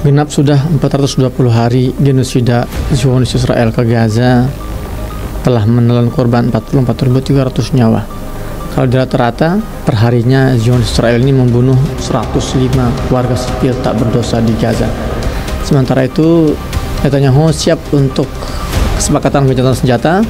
Genap sudah 420 hari genosida Zionis Israel ke Gaza, telah menelan korban 44.300 nyawa. Kalau di rata-rata, perharinya Zionis Israel ini membunuh 105 warga sipil tak berdosa di Gaza. Sementara itu, Netanyahu siap untuk kesepakatan gencatan senjata.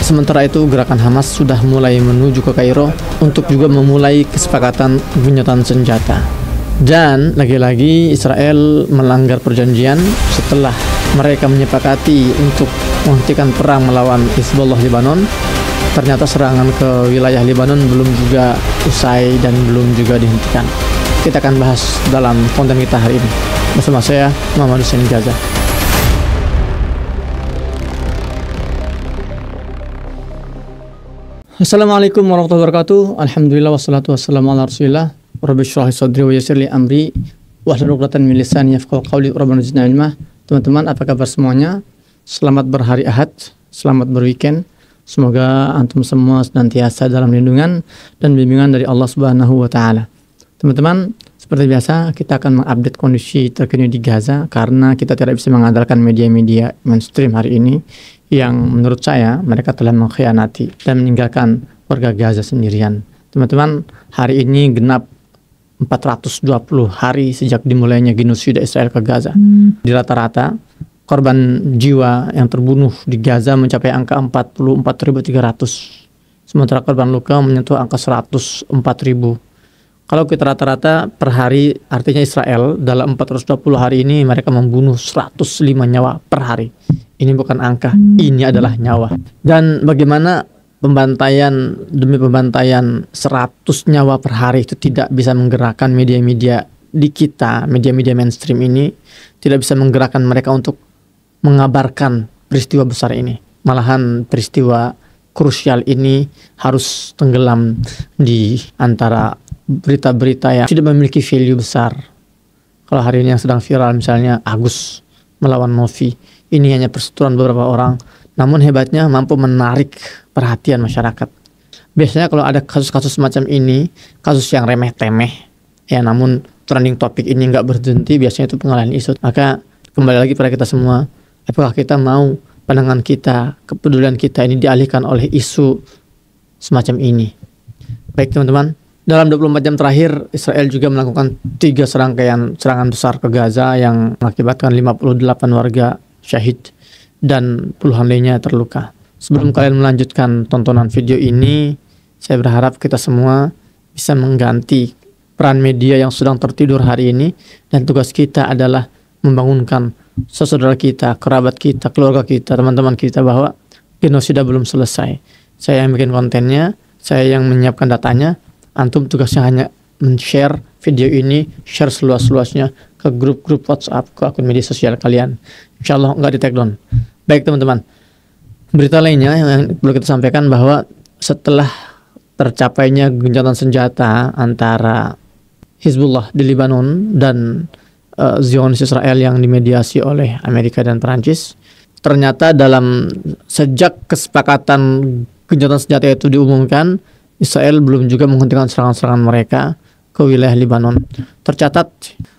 Sementara itu, gerakan Hamas sudah mulai menuju ke Kairo untuk juga memulai kesepakatan gencatan senjata. Dan lagi-lagi Israel melanggar perjanjian setelah mereka menyepakati untuk menghentikan perang melawan Hizbullah Lebanon. Ternyata serangan ke wilayah Lebanon belum juga usai dan belum juga dihentikan. Kita akan bahas dalam konten kita hari ini bersama saya, Muhammad Hussein Gaza. Assalamualaikum warahmatullahi wabarakatuh. Alhamdulillah wassalatu wassalamu ala rasulillah. Rabbi shrah li sadri wa yassir li amri wahlul 'uqdatam min lisani yafqahu qawli. Rabbana zidna ilma. Teman-teman, apa kabar semuanya? Selamat berhari Ahad, selamat berweekend. Semoga antum semua senantiasa dalam lindungan dan bimbingan dari Allah Subhanahu wa taala. Teman-teman, seperti biasa kita akan mengupdate kondisi terkini di Gaza karena kita tidak bisa mengandalkan media-media mainstream hari ini yang menurut saya mereka telah mengkhianati dan meninggalkan warga Gaza sendirian. Teman-teman, hari ini genap 420 hari sejak dimulainya genosida Israel ke Gaza. Di rata-rata, korban jiwa yang terbunuh di Gaza mencapai angka 44.300. Sementara korban luka menyentuh angka 104.000. Kalau kita rata-rata per hari, artinya Israel dalam 420 hari ini mereka membunuh 105 nyawa per hari. Ini bukan angka, ini adalah nyawa. Dan bagaimana pembantaian demi pembantaian 100 nyawa per hari itu tidak bisa menggerakkan media-media di kita, media-media mainstream ini tidak bisa menggerakkan mereka untuk mengabarkan peristiwa besar ini. Malahan peristiwa krusial ini harus tenggelam di antara berita-berita yang tidak memiliki value besar. Kalau hari ini yang sedang viral misalnya Agus melawan Novi, ini hanya persetujuan beberapa orang, namun hebatnya mampu menarik perhatian masyarakat. Biasanya kalau ada kasus-kasus semacam ini, kasus yang remeh-temeh, ya namun trending topik ini nggak berhenti, biasanya itu pengalihan isu. Maka kembali lagi pada kita semua, apakah kita mau pandangan kita, kepedulian kita ini dialihkan oleh isu semacam ini? Baik teman-teman, dalam 24 jam terakhir, Israel juga melakukan 3 serangkaian serangan besar ke Gaza yang mengakibatkan 58 warga syahid dan puluhan lainnya terluka. Sebelum kalian melanjutkan tontonan video ini, saya berharap kita semua bisa mengganti peran media yang sedang tertidur hari ini, dan tugas kita adalah membangunkan saudara kita, kerabat kita, keluarga kita, teman-teman kita bahwa genosida belum selesai. Saya yang bikin kontennya, saya yang menyiapkan datanya, antum tugasnya hanya men-share video ini, share seluas-luasnya ke grup-grup WhatsApp, ke akun media sosial kalian. Insya Allah nggak di take down. Baik teman-teman, berita lainnya yang perlu kita sampaikan bahwa setelah tercapainya gencatan senjata antara Hizbullah di Lebanon dan Zionis Israel yang dimediasi oleh Amerika dan Perancis, ternyata sejak kesepakatan gencatan senjata itu diumumkan, Israel belum juga menghentikan serangan-serangan mereka ke wilayah Lebanon. Tercatat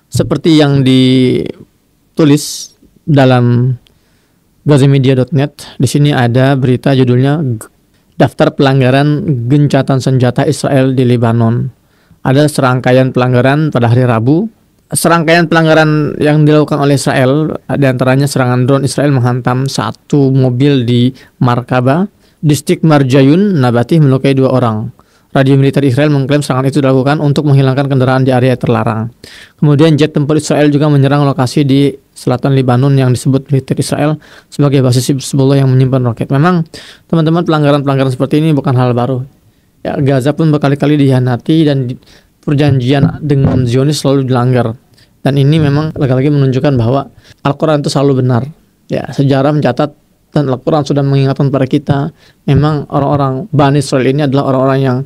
seperti yang ditulis dalam gazamedia.net. Di sini ada berita judulnya Daftar Pelanggaran Gencatan Senjata Israel di Lebanon. Ada serangkaian pelanggaran pada hari Rabu. Serangkaian pelanggaran yang dilakukan oleh Israel, diantaranya serangan drone Israel menghantam satu mobil di Markaba, distrik Marjayun Nabati, melukai 2 orang. Radio militer Israel mengklaim serangan itu dilakukan untuk menghilangkan kendaraan di area terlarang. Kemudian jet tempur Israel juga menyerang lokasi di selatan Lebanon yang disebut militer Israel sebagai basis Hizbullah yang menyimpan roket. Memang teman-teman, pelanggaran-pelanggaran seperti ini bukan hal baru. Ya, Gaza pun berkali-kali dihianati dan perjanjian dengan Zionis selalu dilanggar. Dan ini memang lagi-lagi menunjukkan bahwa Al-Quran itu selalu benar. Ya, sejarah mencatat dan Al-Quran sudah mengingatkan pada kita, memang orang-orang Bani Israel ini adalah orang-orang yang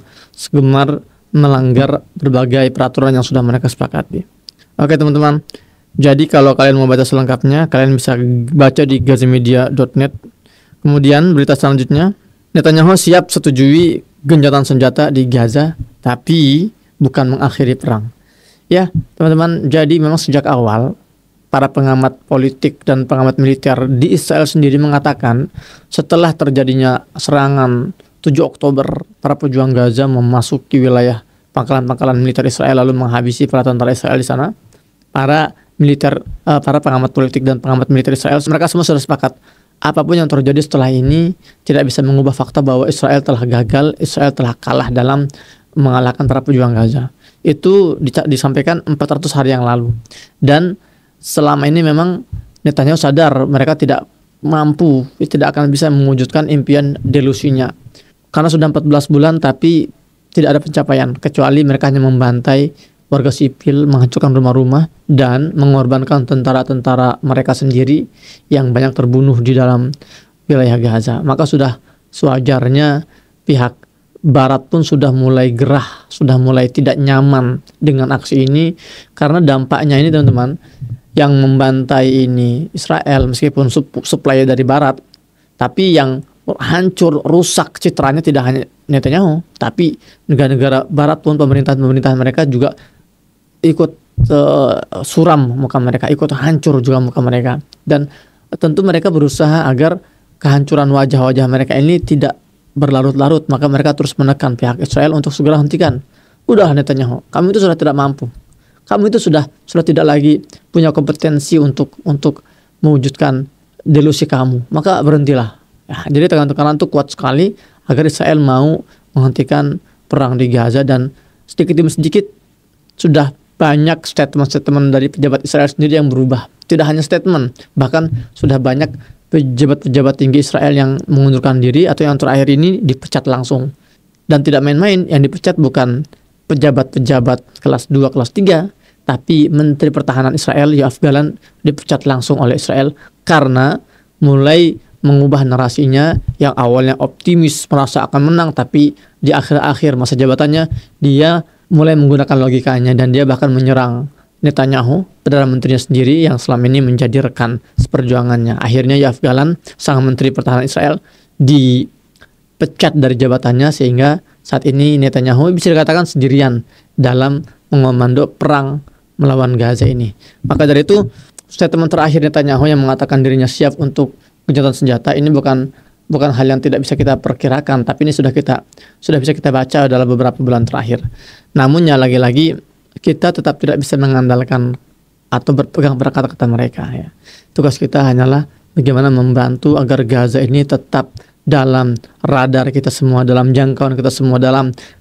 gemar melanggar berbagai peraturan yang sudah mereka sepakati. Oke teman-teman, jadi kalau kalian mau baca selengkapnya, kalian bisa baca di gazamedia.net. Kemudian berita selanjutnya, Netanyahu siap setujui gencatan senjata di Gaza, tapi bukan mengakhiri perang. Ya teman-teman, jadi memang sejak awal para pengamat politik dan pengamat militer di Israel sendiri mengatakan setelah terjadinya serangan 7 Oktober, para pejuang Gaza memasuki wilayah pangkalan-pangkalan militer Israel lalu menghabisi para tentara Israel di sana. Para pengamat politik dan pengamat militer Israel, mereka semua sudah sepakat apapun yang terjadi setelah ini tidak bisa mengubah fakta bahwa Israel telah gagal, Israel telah kalah dalam mengalahkan para pejuang Gaza. Itu disampaikan 400 hari yang lalu. Dan selama ini memang Netanyahu sadar mereka tidak mampu, tidak akan bisa mewujudkan impian delusinya. Karena sudah 14 bulan tapi tidak ada pencapaian, kecuali mereka hanya membantai warga sipil, menghancurkan rumah-rumah, dan mengorbankan tentara-tentara mereka sendiri yang banyak terbunuh di dalam wilayah Gaza. Maka sudah sewajarnya pihak Barat pun sudah mulai gerah, sudah mulai tidak nyaman dengan aksi ini, karena dampaknya ini teman-teman, yang membantai ini Israel meskipun supply dari Barat, tapi yang hancur, rusak citranya tidak hanya Netanyahu, tapi negara-negara Barat pun, pemerintahan mereka juga ikut suram muka mereka, ikut hancur juga muka mereka. Dan tentu mereka berusaha agar kehancuran wajah-wajah mereka ini tidak berlarut-larut, maka mereka terus menekan pihak Israel untuk segera hentikan. Udah Netanyahu, kamu itu sudah tidak mampu. Kamu itu sudah tidak lagi punya kompetensi untuk mewujudkan delusi kamu. Maka berhentilah. Ya, jadi tekanan-tekanan itu kuat sekali agar Israel mau menghentikan perang di Gaza, dan sedikit demi sedikit sudah banyak statement-statement dari pejabat Israel sendiri yang berubah. Tidak hanya statement, bahkan sudah banyak pejabat-pejabat tinggi Israel yang mengundurkan diri atau yang terakhir ini dipecat langsung. Dan tidak main-main, yang dipecat bukan pejabat-pejabat kelas 2, kelas 3, tapi Menteri Pertahanan Israel Yoav Gallant dipecat langsung oleh Israel karena mulai mengubah narasinya yang awalnya optimis merasa akan menang, tapi di akhir-akhir masa jabatannya dia mulai menggunakan logikanya dan dia bahkan menyerang Netanyahu, Perdana Menterinya sendiri yang selama ini menjadi rekan seperjuangannya. Akhirnya Yoav Gallant, sang Menteri Pertahanan Israel, dipecat dari jabatannya, sehingga saat ini Netanyahu bisa dikatakan sendirian dalam mengomando perang melawan Gaza ini. Maka dari itu, statement terakhir Netanyahu yang mengatakan dirinya siap untuk gencatan senjata ini bukan hal yang tidak bisa kita perkirakan, tapi ini sudah bisa kita baca dalam beberapa bulan terakhir. Namun ya lagi-lagi kita tetap tidak bisa mengandalkan atau berpegang pada kata-kata mereka. Ya. Tugas kita hanyalah bagaimana membantu agar Gaza ini tetap dalam radar kita semua, dalam jangkauan kita semua,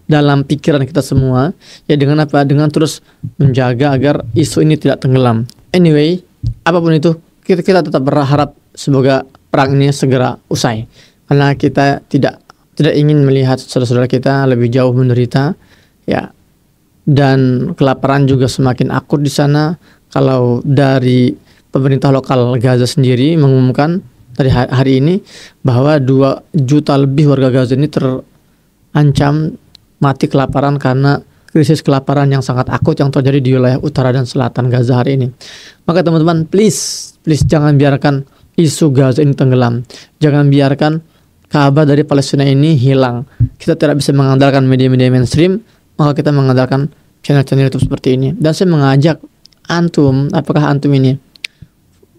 dalam pikiran kita semua. Ya dengan apa? Dengan terus menjaga agar isu ini tidak tenggelam. Anyway, apapun itu, kita tetap berharap semoga perang ini segera usai. Karena kita tidak ingin melihat saudara-saudara kita lebih jauh menderita. Ya. Dan kelaparan juga semakin akut di sana. Kalau dari pemerintah lokal Gaza sendiri mengumumkan dari hari ini bahwa 2 juta lebih warga Gaza ini terancam mati kelaparan karena krisis kelaparan yang sangat akut yang terjadi di wilayah utara dan selatan Gaza hari ini. Maka teman-teman, please jangan biarkan isu Gaza ini tenggelam. Jangan biarkan kabar dari Palestina ini hilang. Kita tidak bisa mengandalkan media-media mainstream, maka kita mengandalkan channel-channel YouTube seperti ini. Dan saya mengajak antum, apakah antum ini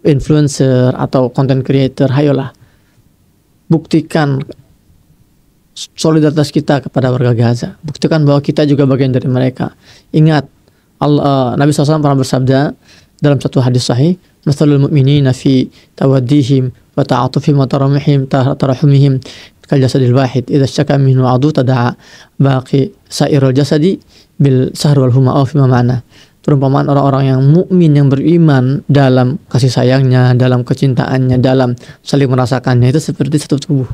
influencer atau content creator, hayolah buktikan solidaritas kita kepada warga Gaza. Buktikan bahwa kita juga bagian dari mereka. Ingat, Nabi SAW pernah bersabda dalam satu hadis sahih, "Matsalul mu'minina fi tawaddihim wa ta'atufihim wa tarahumihim kal jasadil wahid idza syaka minhu 'adu tada'a baqi sairul jasadi bil sahr wal huma aw fima ma'na." Perumpamaan orang-orang yang mukmin, yang beriman dalam kasih sayangnya, dalam kecintaannya, dalam saling merasakannya, itu seperti satu tubuh.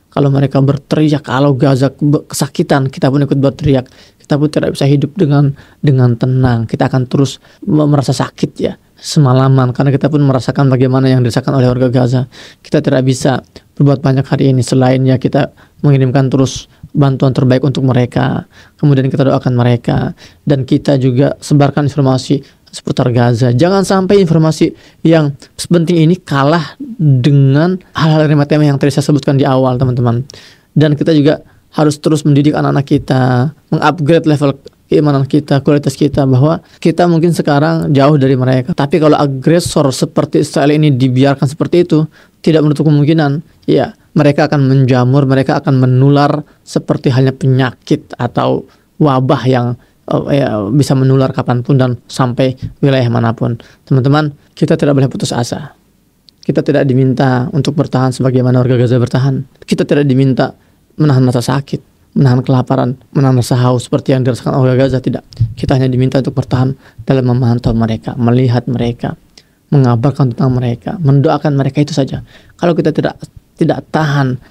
Kalau mereka berteriak, kalau Gaza kesakitan, kita pun ikut berteriak. Kita pun tidak bisa hidup dengan tenang. Kita akan terus merasa sakit ya semalaman, karena kita pun merasakan bagaimana yang dirasakan oleh warga Gaza. Kita tidak bisa berbuat banyak hari ini selain ya kita mengirimkan terus bantuan terbaik untuk mereka, kemudian kita doakan mereka, dan kita juga sebarkan informasi seputar Gaza. Jangan sampai informasi yang sepenting ini kalah dengan hal-hal remeh-temeh yang tadi saya sebutkan di awal, teman-teman. Dan kita juga harus terus mendidik anak-anak kita, mengupgrade level keimanan kita, kualitas kita, bahwa kita mungkin sekarang jauh dari mereka. Tapi kalau agresor seperti Israel ini dibiarkan seperti itu, tidak menutup kemungkinan, ya mereka akan menjamur, mereka akan menular seperti halnya penyakit atau wabah yang bisa menular kapanpun dan sampai wilayah manapun. Teman-teman, kita tidak boleh putus asa. Kita tidak diminta untuk bertahan sebagaimana warga Gaza bertahan. Kita tidak diminta menahan rasa sakit, menahan kelaparan, menahan rasa haus seperti yang dirasakan warga Gaza. Tidak. Kita hanya diminta untuk bertahan dalam memantau mereka, melihat mereka, mengabarkan tentang mereka, mendoakan mereka, itu saja. Kalau kita tidak tahan,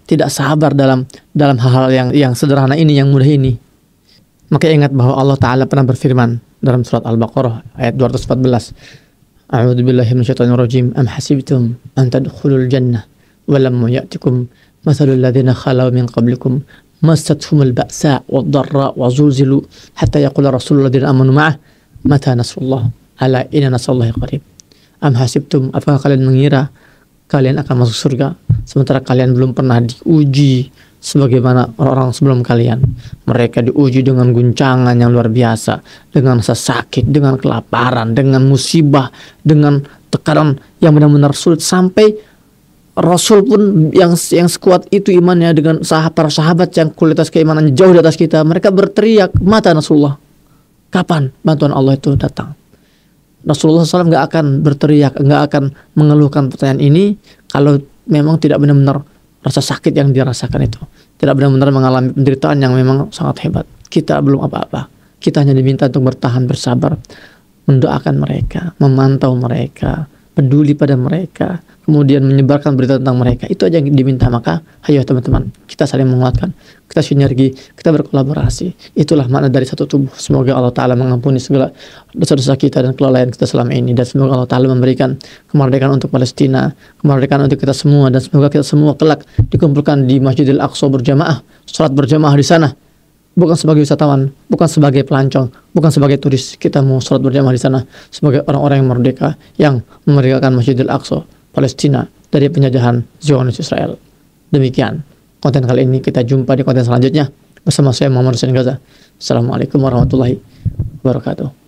tidak sabar dalam hal-hal yang sederhana ini, yang mudah ini, maka ingat bahwa Allah Ta'ala pernah berfirman dalam surat Al-Baqarah ayat 214. A'udzu billahi minasyaitonir rajim. Am hasibtum an tadkhulul jannah wa lam ya'tikum mathalul ladzina khalaw min qablikum massathumul ba'sa wad-dharra wa zulzilu hatta yaqula rasulul ladzina amanu ma'ah mata nasrullah ala inna nasrullahi qarib. Am hasibtum, apakah kalian mengira kalian akan masuk surga sementara kalian belum pernah diuji sebagaimana orang-orang sebelum kalian? Mereka diuji dengan guncangan yang luar biasa, dengan rasa sakit, dengan kelaparan, dengan musibah, dengan tekanan yang benar-benar sulit, sampai Rasul pun yang sekuat itu imannya dengan para sahabat yang kualitas keimanannya jauh di atas kita, mereka berteriak, mata Nasrullah, kapan bantuan Allah itu datang? Rasulullah SAW nggak akan berteriak, nggak akan mengeluhkan pertanyaan ini kalau memang tidak benar-benar rasa sakit yang dirasakan itu, tidak benar-benar mengalami penderitaan yang memang sangat hebat. Kita belum apa-apa. Kita hanya diminta untuk bertahan, bersabar, mendoakan mereka, memantau mereka, peduli pada mereka, kemudian menyebarkan berita tentang mereka. Itu aja yang diminta. Maka ayo teman-teman, kita saling menguatkan, kita sinergi, kita berkolaborasi. Itulah makna dari satu tubuh. Semoga Allah Ta'ala mengampuni segala dosa-dosa kita dan kelalaian kita selama ini, dan semoga Allah Ta'ala memberikan kemerdekaan untuk Palestina, kemerdekaan untuk kita semua, dan semoga kita semua kelak dikumpulkan di Masjidil Aqsa berjamaah, salat berjamaah di sana, bukan sebagai wisatawan, bukan sebagai pelancong, bukan sebagai turis. Kita mau salat berjamaah di sana sebagai orang-orang yang merdeka, yang memerdekakan Masjidil Aqsa Palestina dari penjajahan Zionis Israel. Demikian konten kali ini, kita jumpa di konten selanjutnya bersama saya Muhammad Hussein Gaza. Assalamualaikum warahmatullahi wabarakatuh.